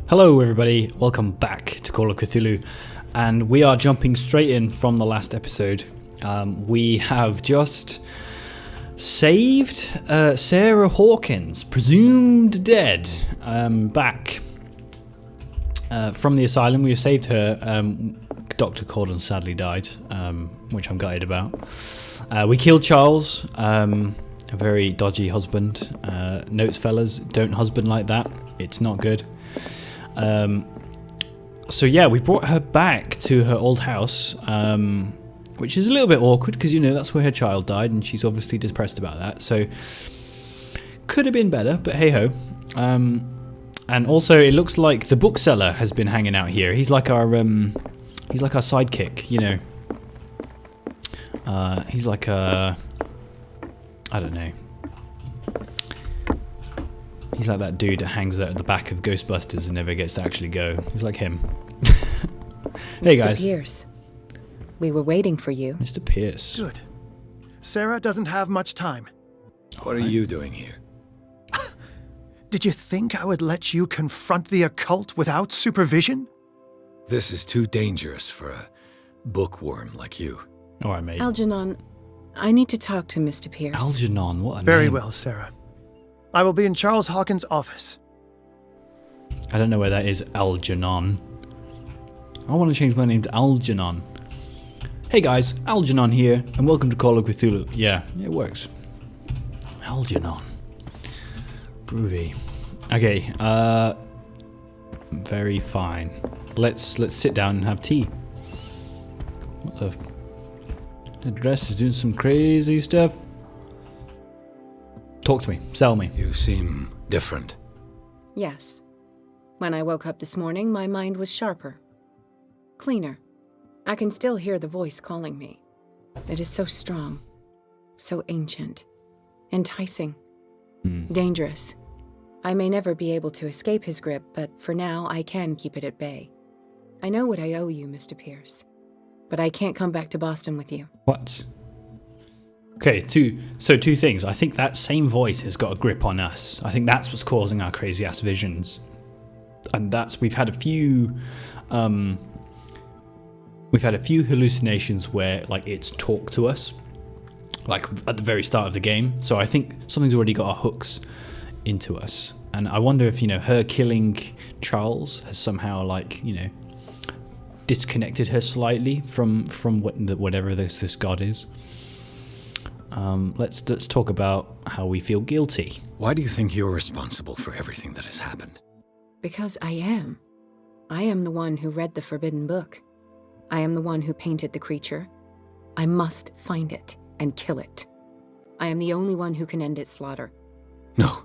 Hello everybody, welcome back to Call of Cthulhu, and we are jumping straight in from the last episode. We have just saved Sarah Hawkins, presumed dead, back from the asylum. We saved her. Dr. Corden sadly died, which I'm gutted about. We killed Charles, a very dodgy husband. Notes fellas, don't husband like that, it's not good. So yeah, we brought her back to her old house, which is a little bit awkward because, you know, that's where her child died and she's obviously depressed about that. So could have been better, but hey ho. And also it looks like the bookseller has been hanging out here. He's like our sidekick, you know. He's like a, I don't know. He's like that dude that hangs out at the back of Ghostbusters and never gets to actually go. He's like him. Hey guys. Mr. Pierce, we were waiting for you. Mr. Pierce. Good. Sarah doesn't have much time. What are you doing here? Did you think I would let you confront the occult without supervision? This is too dangerous for a bookworm like you. Alright, mate. Algernon, I need to talk to Mr. Pierce. Algernon, what a Very name. well, Sarah. I will be in Charles Hawkins' office. I don't know where that is, Algernon. I want to change my name to Algernon. Hey guys, Algernon here, and welcome to Call of Cthulhu. Yeah, it works. Algernon. Groovy. Okay, very fine. Let's sit down and have tea. What the the dress is doing some crazy stuff. Talk to me. Sell me. You seem different. Yes. When I woke up this morning, my mind was sharper. Cleaner. I can still hear the voice calling me. It is so strong. So ancient. Enticing. Dangerous. I may never be able to escape his grip, but for now, I can keep it at bay. I know what I owe you, Mr. Pierce. But I can't come back to Boston with you. What? Okay, two things. I think that same voice has got a grip on us. I think that's what's causing our crazy ass visions. And we've had a few hallucinations where like it's talked to us, like at the very start of the game. So I think something's already got our hooks into us. And I wonder if, you know, her killing Charles has somehow, like, you know, disconnected her slightly from whatever this god is. Let's talk about how we feel guilty. Why do you think you're responsible for everything that has happened? Because I am. I am the one who read the forbidden book. I am the one who painted the creature. I must find it and kill it. I am the only one who can end its slaughter. No,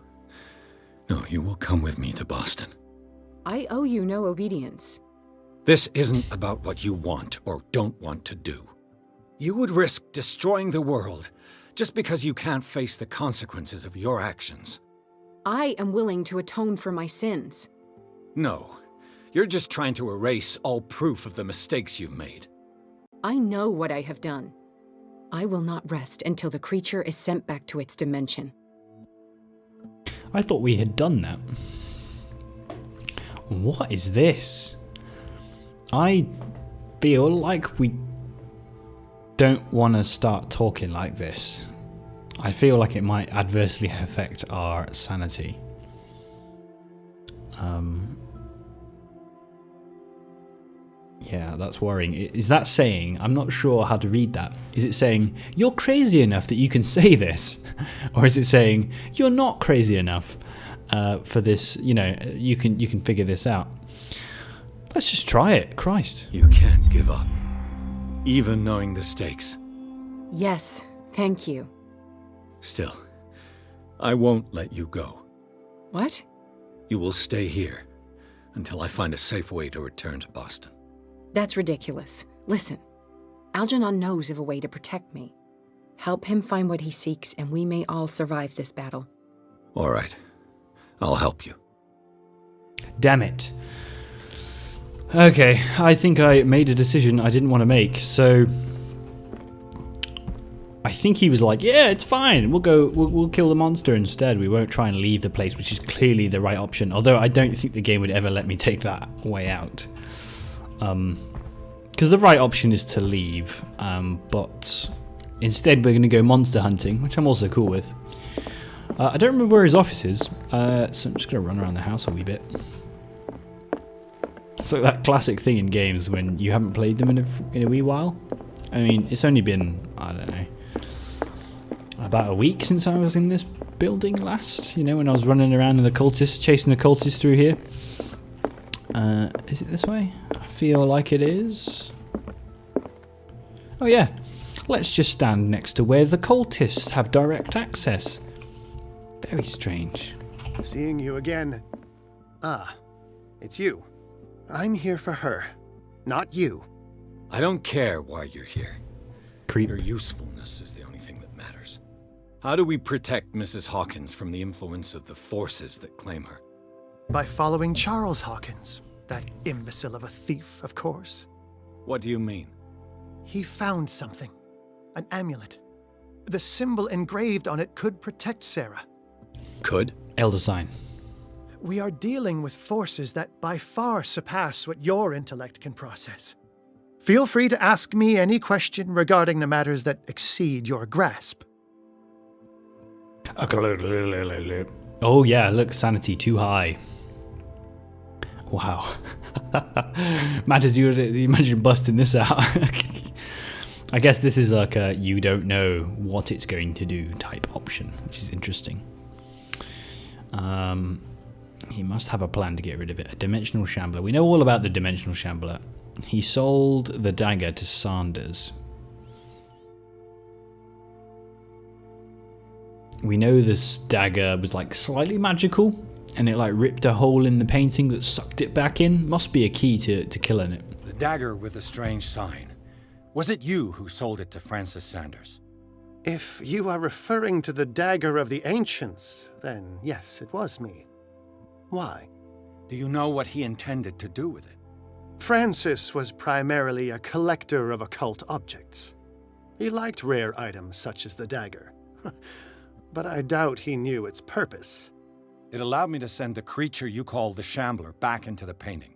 you will come with me to Boston. I owe you no obedience. This isn't about what you want or don't want to do. You would risk destroying the world just because you can't face the consequences of your actions. I am willing to atone for my sins. No, you're just trying to erase all proof of the mistakes you've made. I know what I have done. I will not rest until the creature is sent back to its dimension. I thought we had done that. What is this? I feel like we don't want to start talking like this. I feel like it might adversely affect our sanity. Yeah, that's worrying. Is that saying, I'm not sure how to read that. Is it saying, you're crazy enough that you can say this? Or is it saying, you're not crazy enough for this, you know, you can figure this out? Let's just try it, Christ. You can't give up, even knowing the stakes. Yes, thank you. Still, I won't let you go. What? You will stay here until I find a safe way to return to Boston. That's ridiculous. Listen, Algernon knows of a way to protect me. Help him find what he seeks, and we may all survive this battle. All right, I'll help you. Damn it. Okay, I think I made a decision I didn't want to make, so I think he was like, yeah, it's fine. We'll kill the monster instead. We won't try and leave the place, which is clearly the right option. Although I don't think the game would ever let me take that way out. Because the right option is to leave. But instead we're going to go monster hunting, which I'm also cool with. I don't remember where his office is, so I'm just going to run around the house a wee bit. It's like that classic thing in games when you haven't played them in a wee while. I mean, it's only been, I don't know, about a week since I was in this building last. You know, when I was running around in the cultists, chasing the cultists through here. Is it this way? I feel like it is. Oh yeah, let's just stand next to where the cultists have direct access. Very strange. Seeing you again. Ah, it's you. I'm here for her, not you. I don't care why you're here. Creep. Your usefulness is the only thing that matters. How do we protect Mrs. Hawkins from the influence of the forces that claim her? By following Charles Hawkins, that imbecile of a thief, of course. What do you mean? He found something. An amulet. The symbol engraved on it could protect Sarah. Could? Elder sign. We are dealing with forces that by far surpass what your intellect can process. Feel free to ask me any question regarding the matters that exceed your grasp. Oh yeah, look, sanity too high. Wow. Matters you imagine busting this out. I guess this is like a you don't know what it's going to do type option, which is interesting. He must have a plan to get rid of it. A dimensional shambler. We know all about the dimensional shambler. He sold the dagger to Sanders. We know this dagger was like slightly magical, and it like ripped a hole in the painting that sucked it back in. Must be a key to killing it. The dagger with the strange sign. Was it you who sold it to Francis Sanders? If you are referring to the dagger of the ancients, then yes, it was me. Why? Do you know what he intended to do with it? Francis was primarily a collector of occult objects. He liked rare items such as the dagger. But I doubt he knew its purpose. It allowed me to send the creature you call the Shambler back into the painting.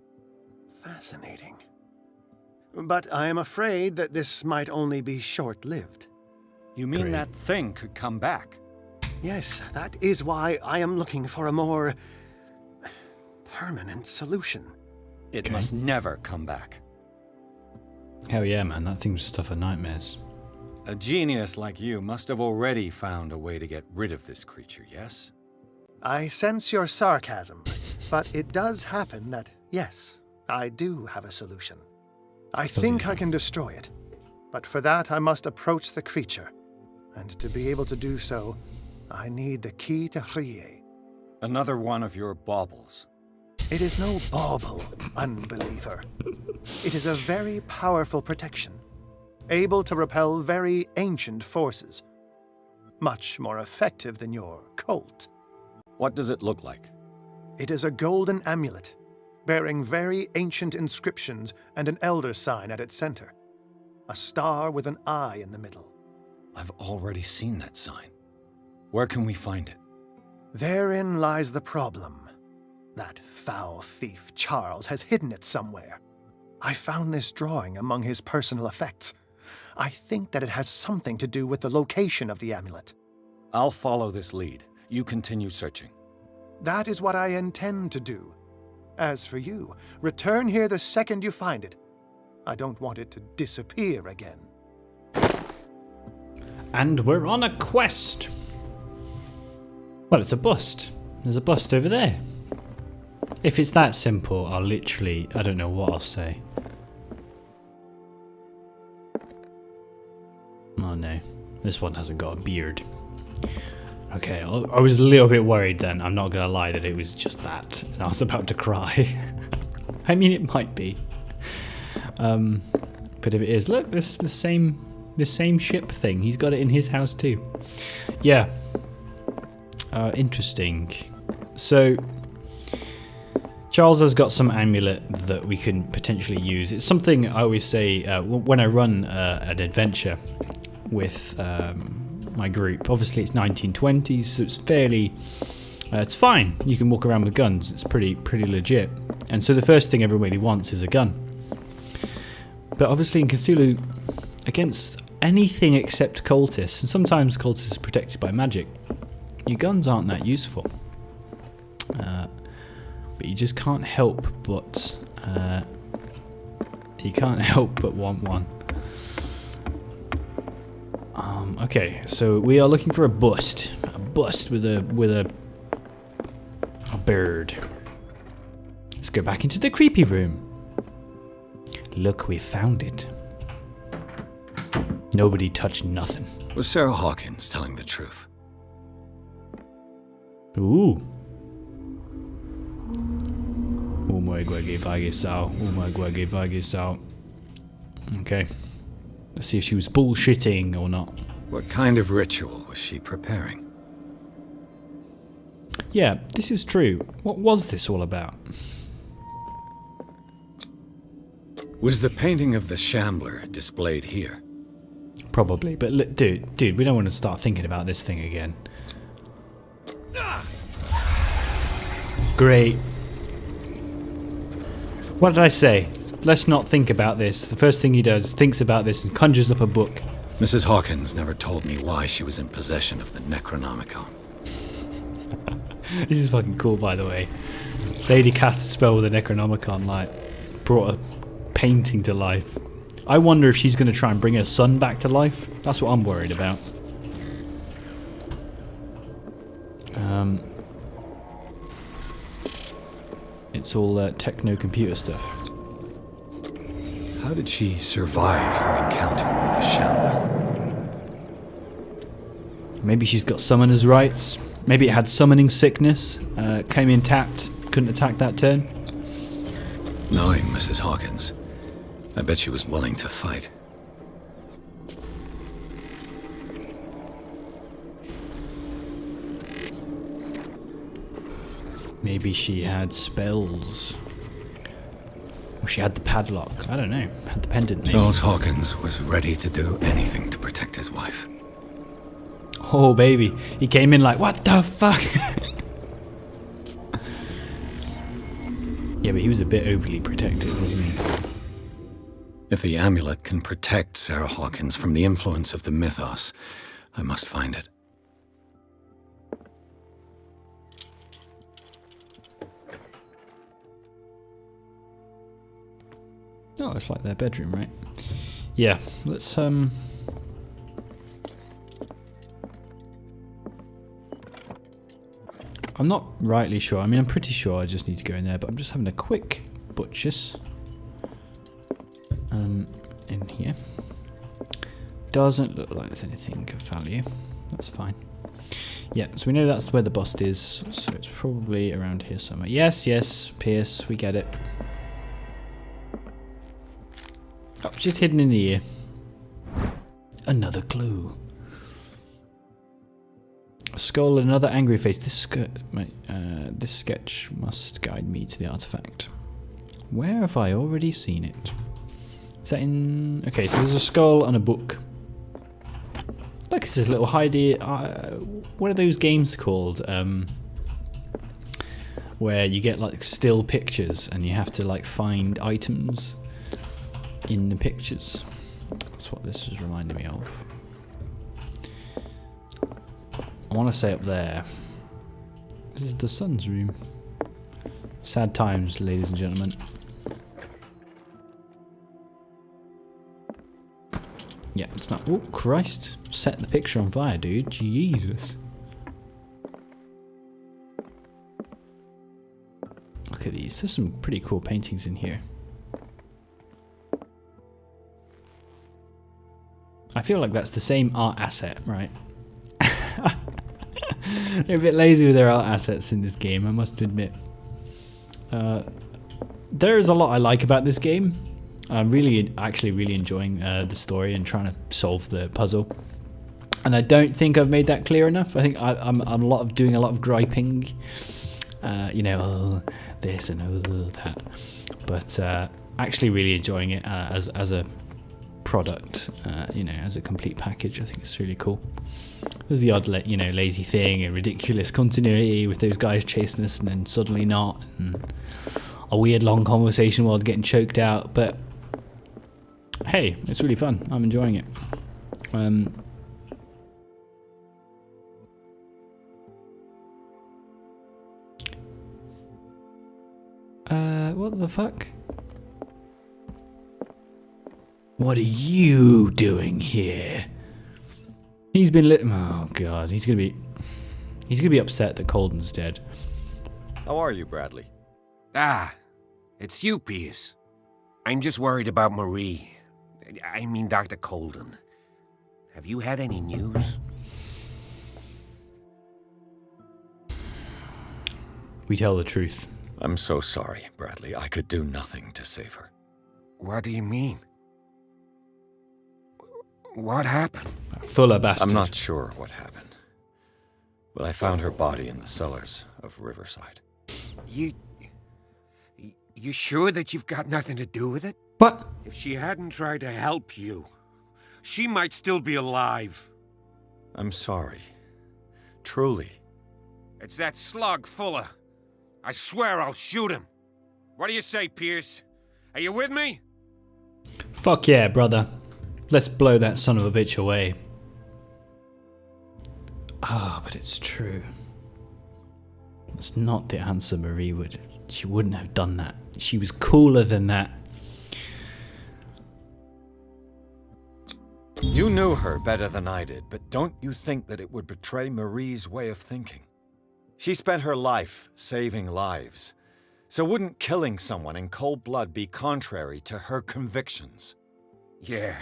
Fascinating. But I am afraid that this might only be short-lived. You mean Great. that thing could come back? Yes, that is why I am looking for a more permanent solution. It must never come back. Hell yeah, man. That thing was stuff of nightmares. A genius like you must have already found a way to get rid of this creature, yes? I sense your sarcasm, but it does happen that, yes, I do have a solution. I think I can destroy it, but for that I must approach the creature, and to be able to do so, I need the key to Rie. Another one of your baubles. It is no bauble, unbeliever. It is a very powerful protection, able to repel very ancient forces. Much more effective than your cult. What does it look like? It is a golden amulet, bearing very ancient inscriptions and an elder sign at its center. A star with an eye in the middle. I've already seen that sign. Where can we find it? Therein lies the problem. That foul thief Charles has hidden it somewhere. I found this drawing among his personal effects. I think that it has something to do with the location of the amulet. I'll follow this lead. You continue searching. That is what I intend to do. As for you, return here the second you find it. I don't want it to disappear again. And we're on a quest. Well, it's a bust. There's a bust over there. If it's that simple, I don't know what I'll say. Oh no, this one hasn't got a beard. Okay, I was a little bit worried then, I'm not gonna lie, that it was just that, and I was about to cry. I mean, it might be. But if it is, look, this the same ship thing. He's got it in his house too. Yeah. Interesting. So Charles has got some amulet that we can potentially use. It's something I always say when I run an adventure. with my group. Obviously, it's 1920s, so it's fairly. It's fine. You can walk around with guns. It's pretty legit. And so the first thing everybody wants is a gun. But obviously in Cthulhu, against anything except cultists, and sometimes cultists are protected by magic, your guns aren't that useful. But you just can't help but want one. Okay, so we are looking for a bust with a bird. Let's go back into the creepy room. Look, we found it. Nobody touched nothing. Was Sarah Hawkins telling the truth? Ooh. Okay. Let's see if she was bullshitting or not. What kind of ritual was she preparing? Yeah, this is true. What was this all about? Was the painting of the Shambler displayed here? Probably, but look, dude, we don't want to start thinking about this thing again. Great. What did I say? Let's not think about this. The first thing he does, thinks about this and conjures up a book. Mrs. Hawkins never told me why she was in possession of the Necronomicon. This is fucking cool, by the way. Lady cast a spell with the Necronomicon, like, brought a painting to life. I wonder if she's going to try and bring her son back to life. That's what I'm worried about. It's all techno-computer stuff. How did she survive her encounter with the Shambler? Maybe she's got summoner's rights. Maybe it had summoning sickness. Came in tapped. Couldn't attack that turn. Knowing Mrs. Hawkins, I bet she was willing to fight. Maybe she had spells. Or she had the padlock. I don't know. Had the pendant maybe. Charles Hawkins was ready to do anything to protect his wife. Oh, baby. He came in like, what the fuck? Yeah, but he was a bit overly protective, wasn't he? If the amulet can protect Sarah Hawkins from the influence of the mythos, I must find it. Oh, it's like their bedroom, right? Yeah, let's I'm not rightly sure. I mean, I'm pretty sure I just need to go in there, but I'm just having a quick butchers. In here. Doesn't look like there's anything of value. That's fine. Yeah, so we know that's where the bust is, so it's probably around here somewhere. Yes, Pierce, we get it. Oh, just hidden in the ear. Another clue. A skull and another angry face. This sketch must guide me to the artifact. Where have I already seen it? Is that in... Okay, so there's a skull and a book. Look, it's this little hidey... what are those games called? Where you get like still pictures and you have to like find items in the pictures. That's what this is reminding me of. I want to say up there. This is the sun's room. Sad times, ladies and gentlemen. Yeah, it's not... Oh, Christ. Set the picture on fire, dude. Jesus. Look at these. There's some pretty cool paintings in here. I feel like that's the same art asset, right? They're a bit lazy with their art assets in this game, I must admit. There is a lot I like about this game. I'm actually really enjoying the story and trying to solve the puzzle. And I don't think I've made that clear enough. I think I'm doing a lot of griping. You know, oh, this and oh, that. But actually really enjoying it as a product, as a complete package. I think it's really cool. There's the odd, lazy thing and ridiculous continuity with those guys chasing us and then suddenly not, and a weird long conversation while getting choked out. But hey, it's really fun. I'm enjoying it. What the fuck? What are you doing here? He's been lit. Oh god, he's gonna be upset that Colden's dead. How are you, Bradley? Ah, it's you, Pierce. I'm just worried about Marie. I mean, Dr. Colden. Have you had any news? We tell the truth. I'm so sorry, Bradley. I could do nothing to save her. What do you mean? What happened? Fuller bastard. I'm not sure what happened, but I found her body in the cellars of Riverside. You sure that you've got nothing to do with it? What? If she hadn't tried to help you, she might still be alive. I'm sorry. Truly. It's that slug, Fuller. I swear I'll shoot him. What do you say, Pierce? Are you with me? Fuck yeah, brother. Let's blow that son of a bitch away. Ah, but it's true. That's not the answer Marie would. She wouldn't have done that. She was cooler than that. You knew her better than I did, but don't you think that it would betray Marie's way of thinking? She spent her life saving lives. So wouldn't killing someone in cold blood be contrary to her convictions? Yeah.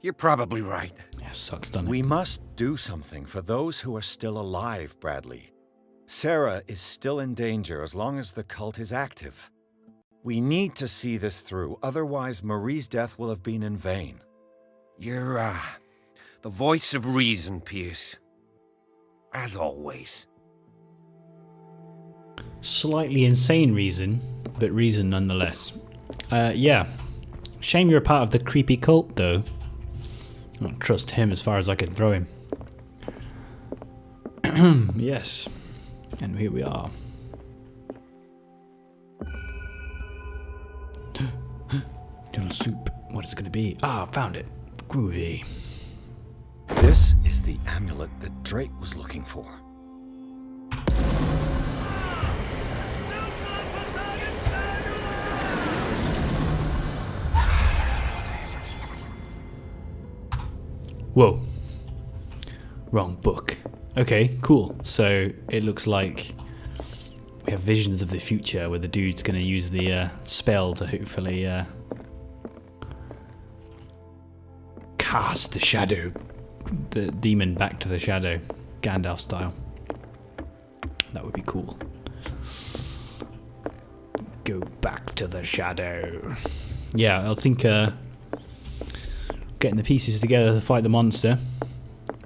You're probably right. Yeah, sucks, doesn't it? We must do something for those who are still alive, Bradley. Sarah is still in danger as long as the cult is active. We need to see this through, otherwise Marie's death will have been in vain. You're, the voice of reason, Pierce. As always. Slightly insane reason, but reason nonetheless. Yeah. Shame you're a part of the creepy cult, though. I don't trust him as far as I can throw him. Yes. And here we are. Noodle soup. What is it going to be? Ah, found it. Groovy. This is the amulet that Drake was looking for. Whoa. Wrong book. Okay, cool. So it looks like we have visions of the future where the dude's going to use the spell to hopefully cast the shadow, the demon back to the shadow, Gandalf style. That would be cool. Go back to the shadow. Yeah, I think getting the pieces together to fight the monster.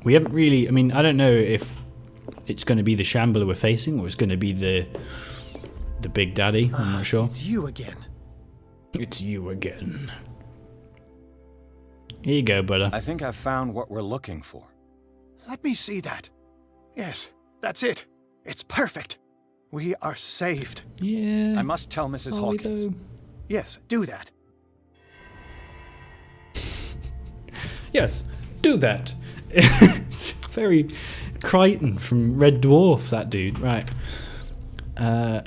We haven't really, I mean, I don't know if it's going to be the Shambler we're facing or it's going to be the big daddy. I'm not sure. It's you again. It's you again. Here you go, brother. I think I've found what we're looking for. Let me see that. Yes, that's it. It's perfect. We are saved. Yeah. I must tell Mrs. Are we Hawkins. though? Yes, do that. Yes, do that. It's very Crichton from Red Dwarf, that dude. Right. Right.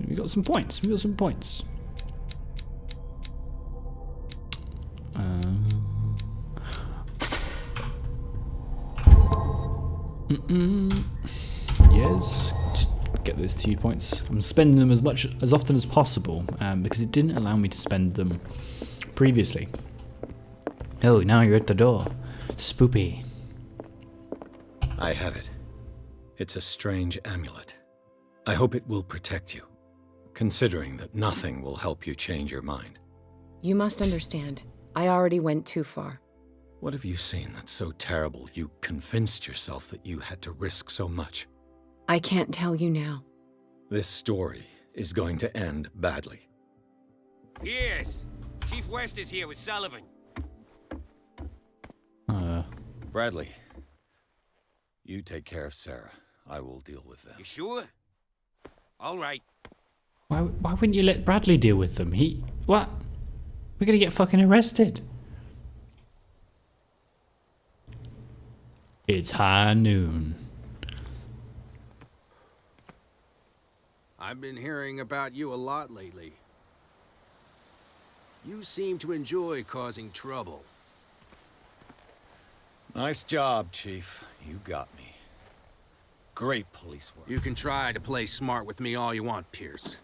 We got some points. Yes. Just get those 2 points. I'm spending them as often as possible because it didn't allow me to spend them previously. Oh, now you're at the door. Spoopy. I have it. It's a strange amulet. I hope it will protect you, considering that nothing will help you change your mind. You must understand. I already went too far. What have you seen that's so terrible you convinced yourself that you had to risk so much? I can't tell you now. This story is going to end badly. Yes. Chief West is here with Sullivan. Bradley, you take care of Sarah. I will deal with them. You sure? All right. Why wouldn't you let Bradley deal with them? What? We're gonna get fucking arrested. It's high noon. I've been hearing about you a lot lately. You seem to enjoy causing trouble. Nice job, Chief. You got me. Great police work. You can try to play smart with me all you want, Pierce.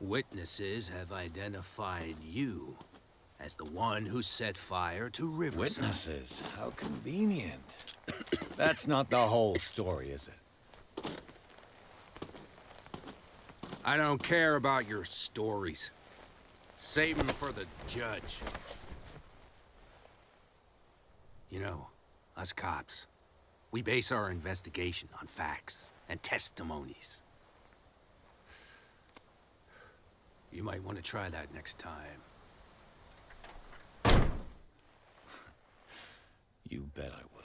Witnesses have identified you as the one who set fire to Riverside. Witnesses? How convenient. That's not the whole story, is it? I don't care about your stories. Save them for the judge. You know, us cops, we base our investigation on facts and testimonies. You might want to try that next time. You bet I will.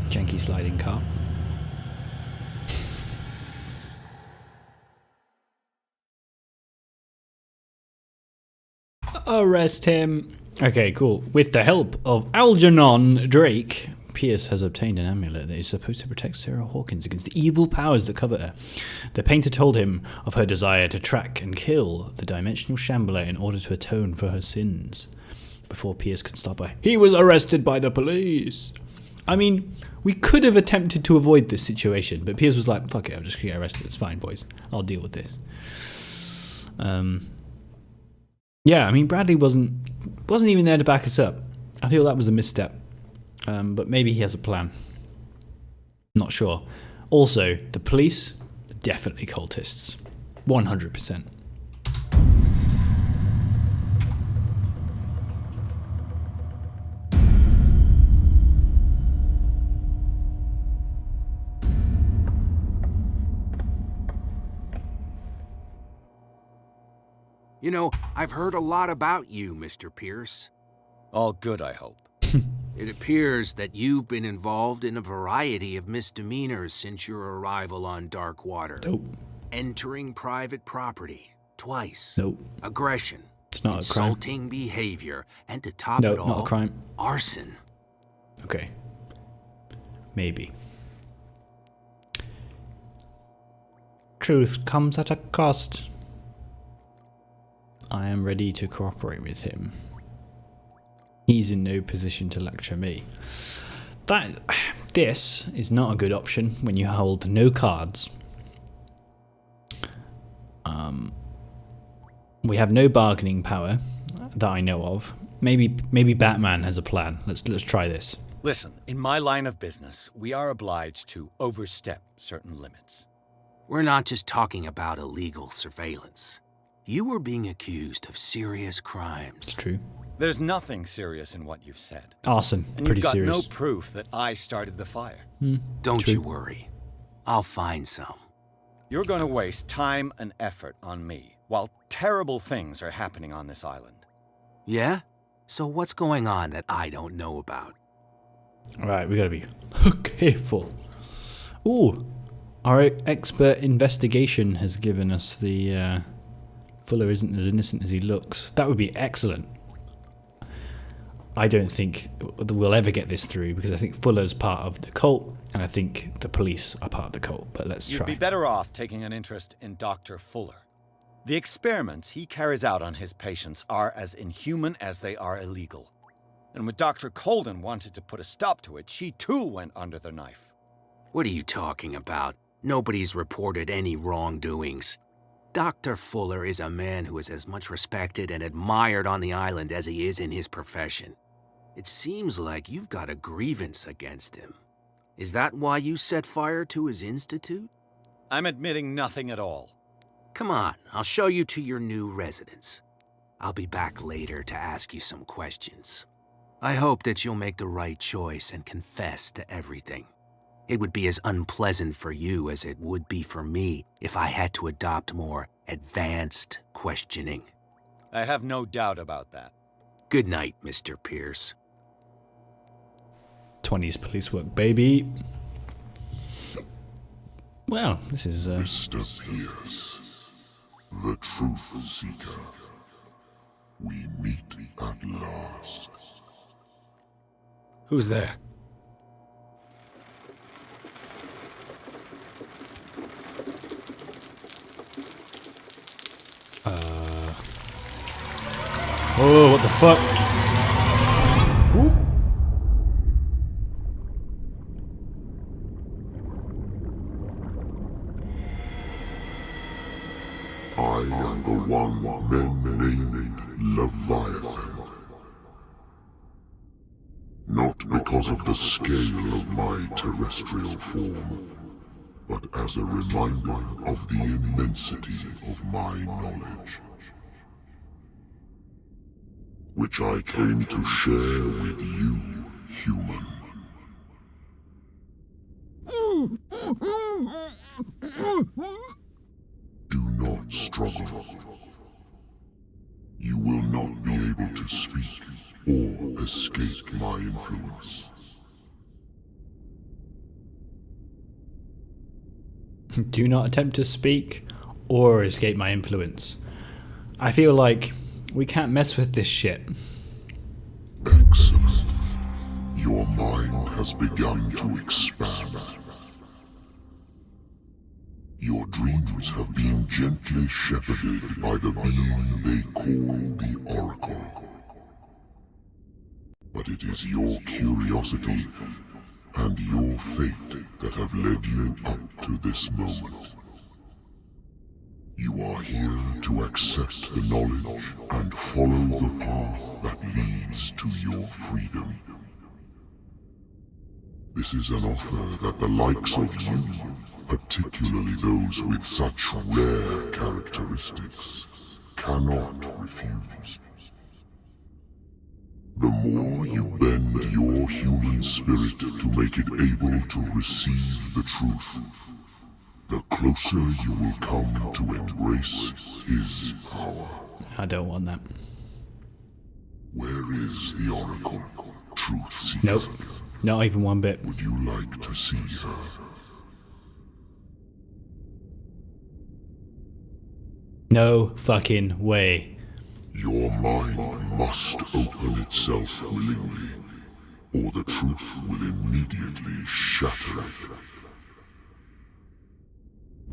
Janky sliding car. Arrest him. Okay, cool. With the help of Algernon Drake, Pierce has obtained an amulet that is supposed to protect Sarah Hawkins against the evil powers that cover her. The painter told him of her desire to track and kill the dimensional Shambler in order to atone for her sins. Before Pierce could stop her, he was arrested by the police. I mean, we could have attempted to avoid this situation, but Pierce was like, fuck it, I'm just gonna get arrested. It's fine, boys. I'll deal with this. Yeah, I mean, Bradley wasn't even there to back us up. I feel that was a misstep. But maybe he has a plan. Not sure. Also, the police, definitely cultists. 100%. You know, I've heard a lot about you, Mr. Pierce. All good, I hope. It appears that you've been involved in a variety of misdemeanors since your arrival on Darkwater. Nope. Entering private property twice. Nope. Aggression. It's not a crime. Insulting behavior. And to top No, it all, not a crime. arson. Okay. Maybe. Truth comes at a cost. I am ready to cooperate with him. He's in no position to lecture me. This is not a good option when you hold no cards. We have no bargaining power that I know of. Maybe Batman has a plan. Let's try this. Listen, in my line of business, we are obliged to overstep certain limits. We're not just talking about illegal surveillance. You were being accused of serious It's crimes. true. There's nothing serious in what you've said. Arson. And Pretty you've got serious. no proof that I started the fire. Don't True. you worry. I'll find some. You're going to waste time and effort on me, while terrible things are happening on this island. Yeah? So what's going on that I don't know about? Alright, we gotta be careful. Ooh. Our expert investigation has given us the Fuller isn't as innocent as he looks. That would be excellent. I don't think we'll ever get this through because I think Fuller's part of the cult and I think the police are part of the cult. But let's You'd try. be better off taking an interest in Dr. Fuller. The experiments he carries out on his patients are as inhuman as they are illegal. And when Dr. Colden wanted to put a stop to it, she too went under the knife. What are you talking about? Nobody's reported any wrongdoings. Dr. Fuller is a man who is as much respected and admired on the island as he is in his profession. It seems like you've got a grievance against him. Is that why you set fire to his institute? I'm admitting nothing at all. Come on, I'll show you to your new residence. I'll be back later to ask you some questions. I hope that you'll make the right choice and confess to everything. It would be as unpleasant for you as it would be for me if I had to adopt more advanced questioning. I have no doubt about that. Good night, Mr. Pierce. 20s police work, baby. Well, this is... Mr. Pierce, the Truth Seeker. We meet at last. Who's there? Oh, what the fuck? Ooh. I am the one men named Leviathan. Not because of the scale of my terrestrial form, but as a reminder of the immensity of my knowledge, which I came to share with you, human. Do not struggle. You will not be able to speak or escape my influence. Do not attempt to speak or escape my influence. I feel like we can't mess with this shit. Excellent. Your mind has begun to expand. Your dreams have been gently shepherded by the being they call the Oracle. But it is your curiosity and your fate that have led you up to this moment. You are here to accept the knowledge and follow the path that leads to your freedom. This is an offer that the likes of you, particularly those with such rare characteristics, cannot refuse. The more you bend your human spirit to make it able to receive the truth, the closer you will come to embrace his power. I don't want that. Where is the Oracle, Truth Seeker? Nope. Not even one bit. Would you like to see her? No fucking way. Your mind must open itself willingly, or the truth will immediately shatter it.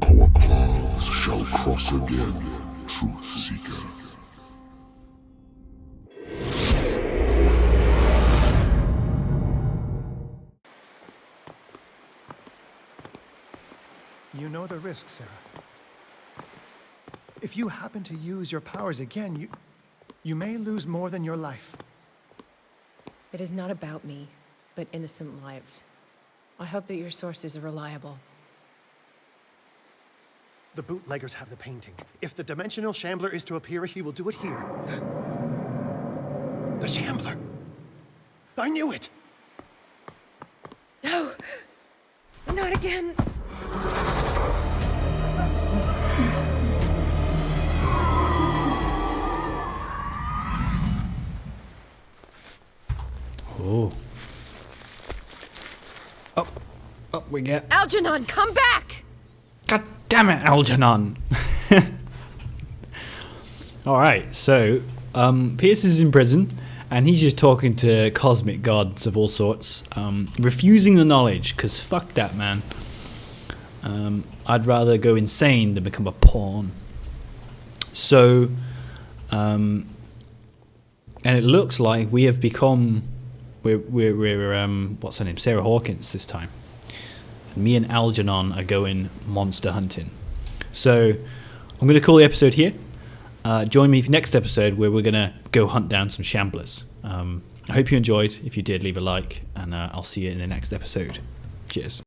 Our paths shall cross again, Truth Seeker. You know the risk, Sarah. If you happen to use your powers again, you may lose more than your life. It is not about me, but innocent lives. I hope that your sources are reliable. The bootleggers have the painting. If the dimensional Shambler is to appear, he will do it here. The Shambler! I knew it! No! Not again! Oh. Oh, we get... Algernon, come back! God damn it, Algernon! Alright, so, Pierce is in prison, and he's just talking to cosmic gods of all sorts, refusing the knowledge, because fuck that, man. I'd rather go insane than become a pawn. So, and it looks like we have become... We're what's her name? Sarah Hawkins this time. And me and Algernon are going monster hunting. So I'm going to call the episode here. Join me for next episode where we're going to go hunt down some Shamblers. I hope you enjoyed. If you did, leave a like, and I'll see you in the next episode. Cheers.